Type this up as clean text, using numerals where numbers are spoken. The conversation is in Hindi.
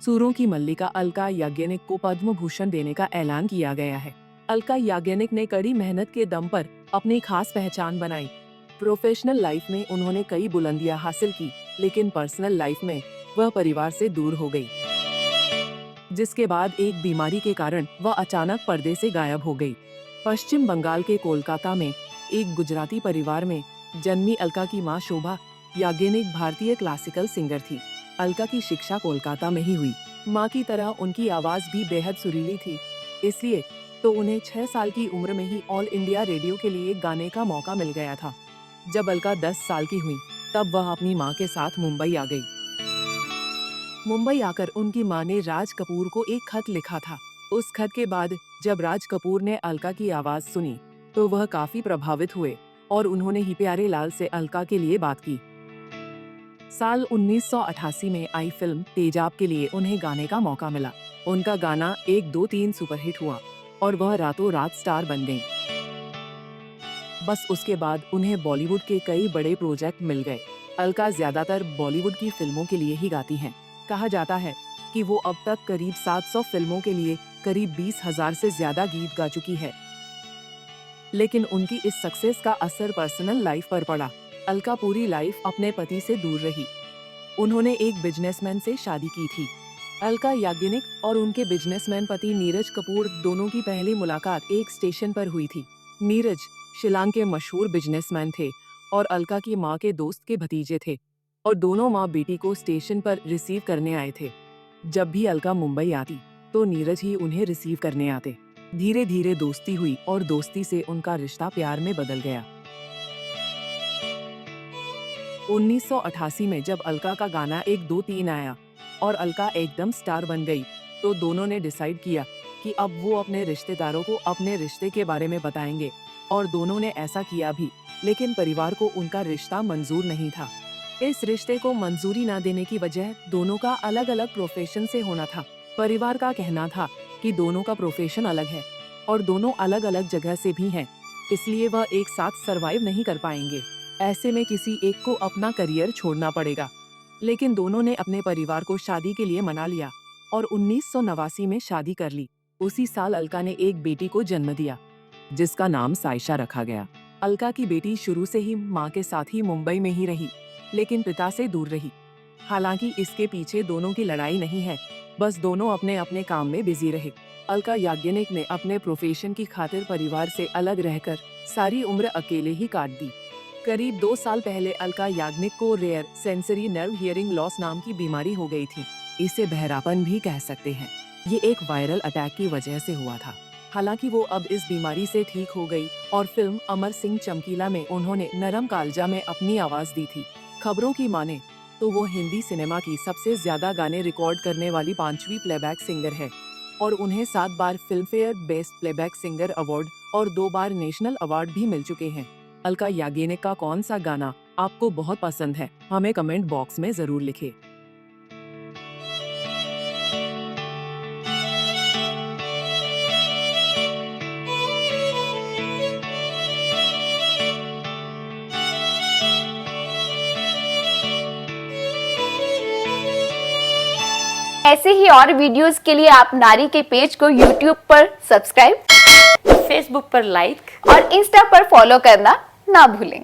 सूरों की मल्लिका अलका याग्निक को पद्म भूषण देने का ऐलान किया गया है। अलका याग्निक ने कड़ी मेहनत के दम पर अपनी खास पहचान बनाई। प्रोफेशनल लाइफ में उन्होंने कई बुलंदियां हासिल की, लेकिन पर्सनल लाइफ में वह परिवार से दूर हो गई, जिसके बाद एक बीमारी के कारण वह अचानक पर्दे से गायब हो गई। पश्चिम बंगाल के कोलकाता में एक गुजराती परिवार में जन्मी अलका की मां शोभा याग्निक भारतीय क्लासिकल सिंगर थी। अलका की शिक्षा कोलकाता में ही हुई। मां की तरह उनकी आवाज भी बेहद सुरीली थी, इसलिए तो उन्हें 6 साल की उम्र में ही ऑल इंडिया रेडियो के लिए गाने का मौका मिल गया था। जब अलका 10 साल की हुई, तब वह अपनी मां के साथ मुंबई आ गई। मुंबई आकर उनकी मां ने राज कपूर को एक खत लिखा था। उस खत के बाद जब राज कपूर ने अलका की आवाज सुनी, तो वह काफी प्रभावित हुए और उन्होंने ही प्यारे लाल से अलका के लिए बात की। साल 1988 में आई फिल्म तेजाब के लिए उन्हें गाने का मौका मिला। उनका गाना 1, 2, 3 सुपरहिट हुआ और वह रातों रात स्टार बन गईं। बस उसके बाद उन्हें बॉलीवुड के कई बड़े प्रोजेक्ट मिल गए। अलका ज्यादातर बॉलीवुड की फिल्मों के लिए ही गाती हैं। कहा जाता है कि वो अब तक करीब 700 फिल्मों के लिए करीब 20,000 से ज्यादा गीत गा चुकी है। लेकिन उनकी इस सक्सेस का असर पर्सनल लाइफ पर पड़ा। अलका पूरी लाइफ अपने पति से दूर रही। उन्होंने एक बिजनेसमैन से शादी की थी। अलका याग्निक और उनके बिजनेसमैन पति नीरज कपूर दोनों की पहली मुलाकात एक स्टेशन पर हुई थी। नीरज शिलांग के मशहूर बिजनेसमैन थे और अलका की मां के दोस्त के भतीजे थे, और दोनों मां बेटी को स्टेशन पर रिसीव करने आए थे। जब भी अलका मुंबई आती, तो नीरज ही उन्हें रिसीव करने आते। धीरे धीरे दोस्ती हुई और दोस्ती से उनका रिश्ता प्यार में बदल गया। 1988 में जब अलका का गाना 1, 2, 3 आया और अलका एकदम स्टार बन गई, तो दोनों ने डिसाइड किया कि अब वो अपने रिश्तेदारों को अपने रिश्ते के बारे में बताएंगे, और दोनों ने ऐसा किया भी। लेकिन परिवार को उनका रिश्ता मंजूर नहीं था। इस रिश्ते को मंजूरी न देने की वजह दोनों का अलग अलग प्रोफेशन से होना था। परिवार का कहना था कि दोनों का प्रोफेशन अलग है और दोनों अलग अलग जगह से भी हैं, इसलिए वह एक साथ सरवाइव नहीं कर पाएंगे। ऐसे में किसी एक को अपना करियर छोड़ना पड़ेगा। लेकिन दोनों ने अपने परिवार को शादी के लिए मना लिया और 1989 में शादी कर ली। उसी साल अलका ने एक बेटी को जन्म दिया, जिसका नाम साइशा रखा गया। अलका की बेटी शुरू से ही मां के साथ ही मुंबई में ही रही, लेकिन पिता से दूर रही। हालांकि इसके पीछे दोनों की लड़ाई नहीं है, बस दोनों अपने अपने काम में बिजी रहे। अलका याग्निक ने अपने प्रोफेशन की खातिर परिवार से अलग रहकर सारी उम्र अकेले ही काट दी। करीब 2 साल पहले अलका याग्निक को rare sensory nerve hearing loss नाम की बीमारी हो गई थी। इसे बहरापन भी कह सकते हैं। ये एक वायरल अटैक की वजह से हुआ था। हालांकि वो अब इस बीमारी से ठीक हो गई और फिल्म अमर सिंह चमकीला में उन्होंने नरम कालजा में अपनी आवाज दी थी। खबरों की माने तो वो हिंदी सिनेमा की सबसे ज्यादा गाने रिकॉर्ड करने वाली 5वीं प्लेबैक सिंगर है, और उन्हें 7 बार Filmfare best playback singer award और 2 बार नेशनल अवार्ड भी मिल चुके हैं। अलका याग्निक का कौन सा गाना आपको बहुत पसंद है, हमें कमेंट बॉक्स में जरूर लिखें। ऐसे ही और वीडियोस के लिए आप नारी के पेज को YouTube पर सब्सक्राइब, फेसबुक पर लाइक और इंस्टा पर फॉलो करना ना भूलें।